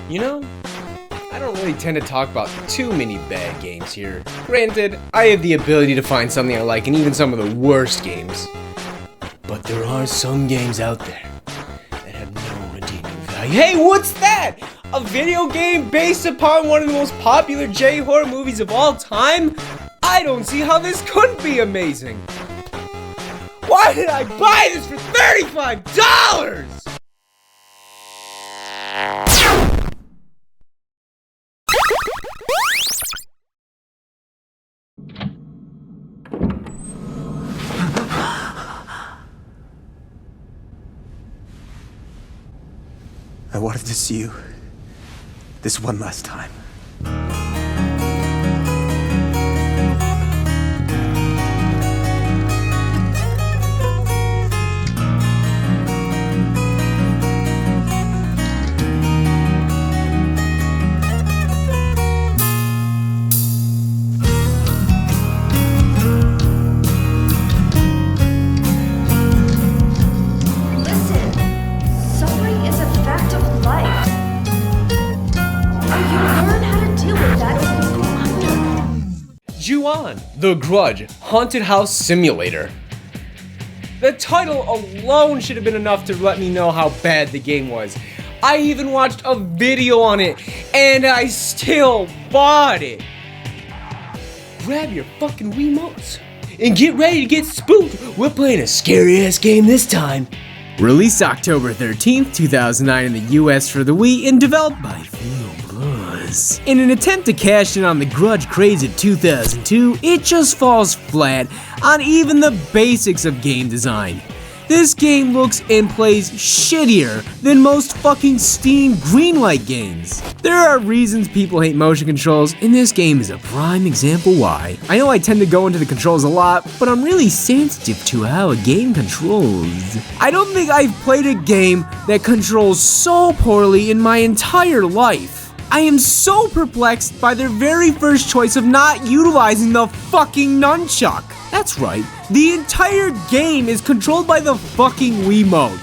You know, I don't really tend to talk about too many bad games here. Granted, I have the ability to find something I like in even some of the worst games. But there are some games out there that have no redeeming value. Hey, what's that? A video game based upon one of the most popular J-horror movies of all time? I don't see how this couldn't be amazing. Why did I buy this for $35? I wanted to see you this one last time. Ju-On, The Grudge, Haunted House Simulator. The title alone should have been enough to let me know how bad the game was. I even watched a video on it, and I still bought it. Grab your fucking Wiimotes and get ready to get spooked. We're playing a scary-ass game this time. Released October 13th, 2009 in the US for the Wii and developed by Feel Plus. In an attempt to cash in on the Grudge craze of 2002, it just falls flat on even the basics of game design. This game looks and plays shittier than most fucking Steam Greenlight games. There are reasons people hate motion controls, and this game is a prime example why. I know I tend to go into the controls a lot, but I'm really sensitive to how a game controls. I don't think I've played a game that controls so poorly in my entire life. I am so perplexed by their very first choice of not utilizing the fucking nunchuck. That's right, the entire game is controlled by the fucking Wiimote.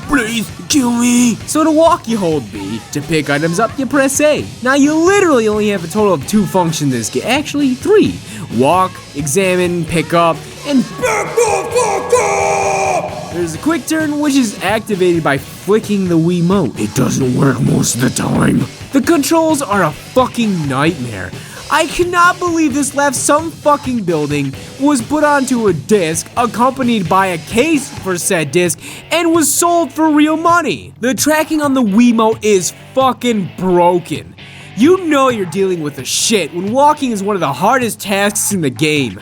Please, kill me. So to walk, you hold B. To pick items up, you press A. Now you literally only have a total of 2 functions in this game. Actually, 3. Walk, examine, pick up, and back the fuck up! There's a quick turn, which is activated by flicking the Wiimote. It doesn't work most of the time. The controls are a fucking nightmare. I cannot believe this left some fucking building, was put onto a disc, accompanied by a case for said disc, and was sold for real money. The tracking on the Wiimote is fucking broken. You know you're dealing with a shit when walking is one of the hardest tasks in the game.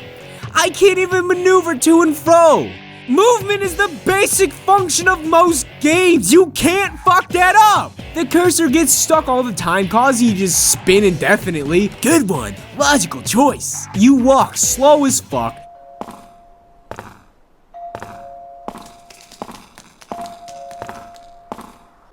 I can't even maneuver to and fro. Movement is the basic function of most games. You can't fuck that up. The cursor gets stuck all the time, causing you to just spin indefinitely. Good one. Logical choice. You walk slow as fuck.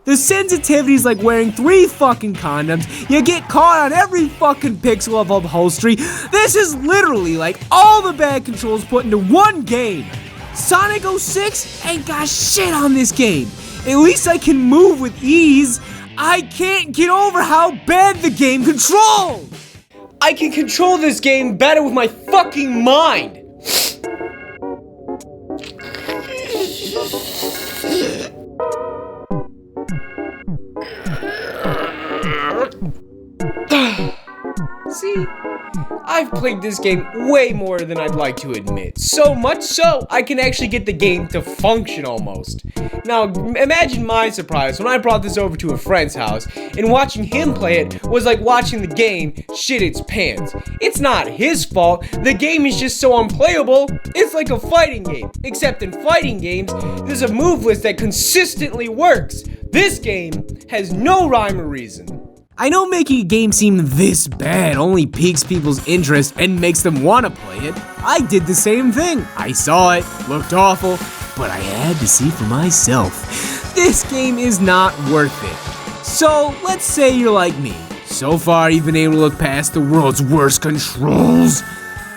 The sensitivity is like wearing 3 fucking condoms. You get caught on every fucking pixel of upholstery. This is literally like all the bad controls put into one game. Sonic 06 ain't got shit on this game. At least I can move with ease. I can't get over how bad the game controls. I can control this game better with my fucking mind. See, I've played this game way more than I'd like to admit. So much so, I can actually get the game to function almost. Now, imagine my surprise when I brought this over to a friend's house, and watching him play it was like watching the game shit its pants. It's not his fault, the game is just so unplayable. It's like a fighting game, except in fighting games, there's a move list that consistently works. This game has no rhyme or reason. I know making a game seem this bad only piques people's interest and makes them want to play it. I did the same thing. I saw it, looked awful, but I had to see for myself. This game is not worth it. So let's say you're like me. So far you've been able to look past the world's worst controls.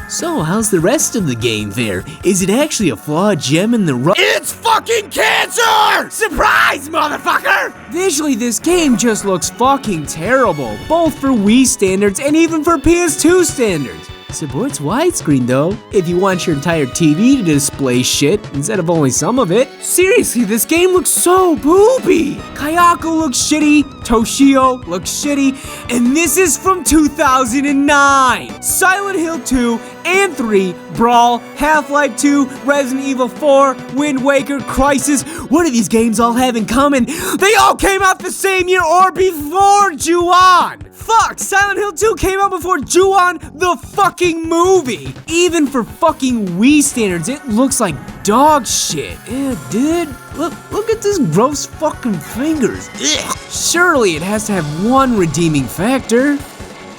So, how's the rest of the game fare? Is it actually a flawed gem in the It's fucking cancer! Surprise, motherfucker! Visually, this game just looks fucking terrible, both for Wii standards and even for PS2 standards. Supports widescreen though, if you want your entire TV to display shit instead of only some of it. Seriously, this game looks so booby! Kayako looks shitty, Toshio looks shitty, and this is from 2009! Silent Hill 2 and 3, Brawl, Half-Life 2, Resident Evil 4, Wind Waker, Crysis. What do these games all have in common? They all came out the same year or before Ju-On! Fuck, Silent Hill 2 came out before Ju-On, the fucking movie! Even for fucking Wii standards, it looks like dog shit. Yeah, dude, look at this gross fucking fingers. Ugh. Surely it has to have one redeeming factor.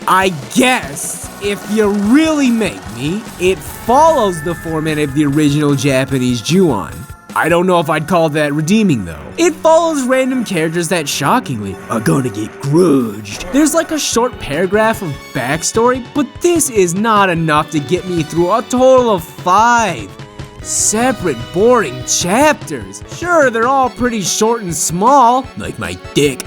I guess, if you really make me, it follows the format of the original Japanese Ju-On. I don't know if I'd call that redeeming though. It follows random characters that shockingly are gonna get grudged. There's like a short paragraph of backstory, but this is not enough to get me through a total of 5 separate boring chapters. Sure, they're all pretty short and small, like my dick.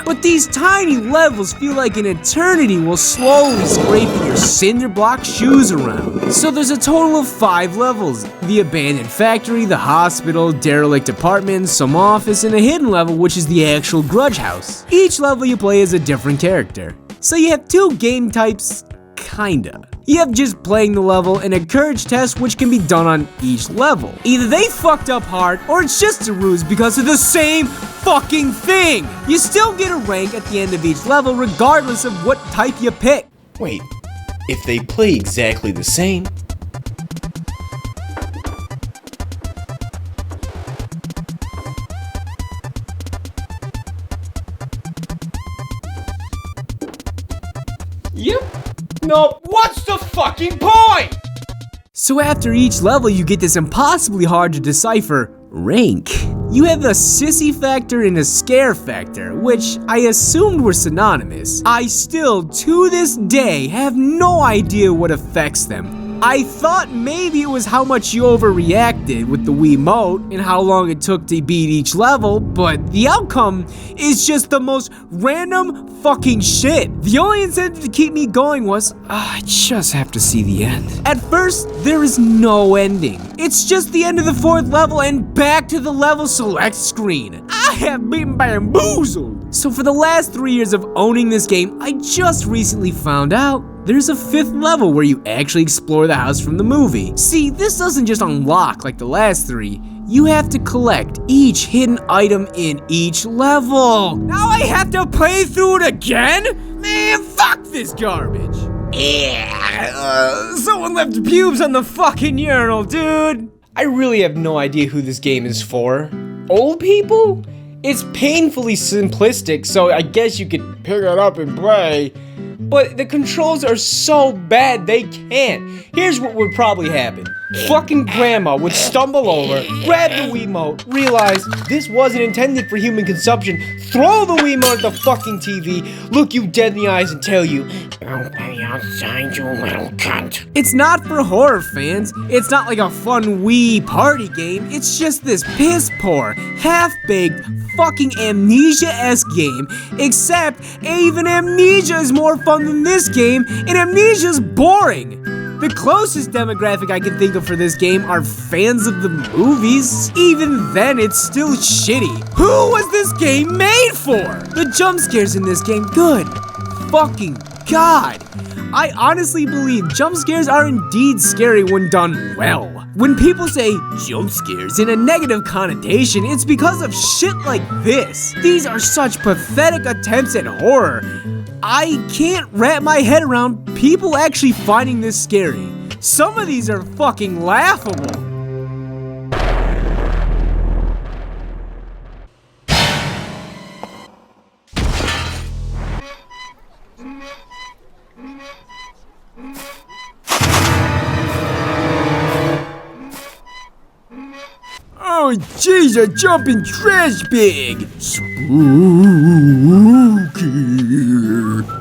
But these tiny levels feel like an eternity while slowly scraping your cinder block shoes around. So there's a total of 5 levels. The abandoned factory, the hospital, derelict apartments, some office, and a hidden level which is the actual grudge house. Each level you play is a different character. So you have 2 game types, kinda. You have just playing the level and a courage test which can be done on each level. Either they fucked up hard or it's just a ruse because of the same fucking thing. You still get a rank at the end of each level regardless of what type you pick. Wait, if they play exactly the same, yep. No, what's the fucking point? So after each level you get this impossibly hard to decipher rank. You have a sissy factor and a scare factor, which I assumed were synonymous. I still, to this day, have no idea what affects them. I thought maybe it was how much you overreacted with the Wiimote and how long it took to beat each level, but the outcome is just the most random fucking shit. The only incentive to keep me going was, I just have to see the end. At first, there is no ending. It's just the end of the 4th level and back to the level select screen. I have been bamboozled. So for the last 3 years of owning this game, I just recently found out there's a 5th level where you actually explore the house from the movie. See, this doesn't just unlock like the last 3. You have to collect each hidden item in each level. Now I have to play through it again? Man, fuck this garbage. Yeah, someone left pubes on the fucking urinal, dude. I really have no idea who this game is for. Old people? It's painfully simplistic, so I guess you could pick it up and play. But the controls are so bad they can't. Here's what would probably happen. Fucking grandma would stumble over, grab the Wiimote, realize this wasn't intended for human consumption, throw the Wiimote at the fucking TV, look you dead in the eyes and tell you, "I'll play outside, you little cunt." It's not for horror fans. It's not like a fun Wii party game. It's just this piss poor, half-baked, fucking Amnesia-esque game, except even Amnesia is more fun than this game, and Amnesia's boring. The closest demographic I can think of for this game are fans of the movies. Even then, it's still shitty. Who was this game made for? The jump scares in this game, good fucking God. I honestly believe jump scares are indeed scary when done well. When people say jump scares in a negative connotation, it's because of shit like this. These are such pathetic attempts at horror. I can't wrap my head around people actually finding this scary. Some of these are fucking laughable. Oh jeez, a jumping trash bag! Spooky!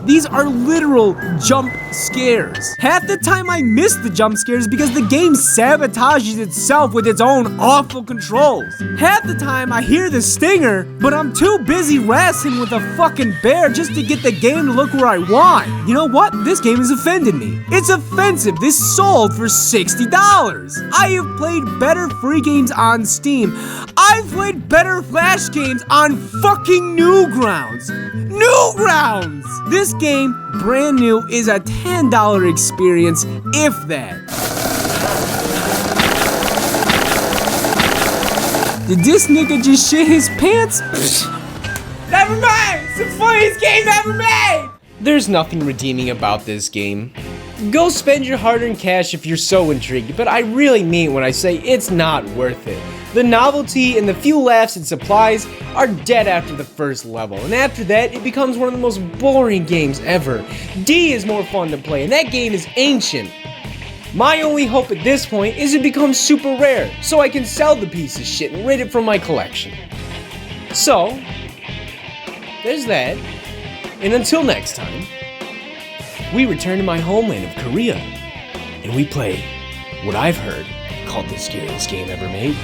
These are are literal jump scares. Half the time I miss the jump scares because the game sabotages itself with its own awful controls. Half the time I hear the stinger, but I'm too busy wrestling with a fucking bear just to get the game to look where I want. You know what? This game has offended me. It's offensive. This sold for $60. I have played better free games on Steam. I've played better Flash games on fucking Newgrounds. Newgrounds! This game, brand new, is a $10 experience, if that. Did this nigga just shit his pants? Never mind! It's the funniest game ever made! There's nothing redeeming about this game. Go spend your hard-earned cash if you're so intrigued, but I really mean when I say it's not worth it. The novelty and the few laughs it supplies are dead after the first level, and after that, it becomes one of the most boring games ever. D is more fun to play, and that game is ancient. My only hope at this point is it becomes super rare, so I can sell the piece of shit and rid it from my collection. So, there's that, and until next time, we return to my homeland of Korea, and we play what I've heard called the scariest game ever made.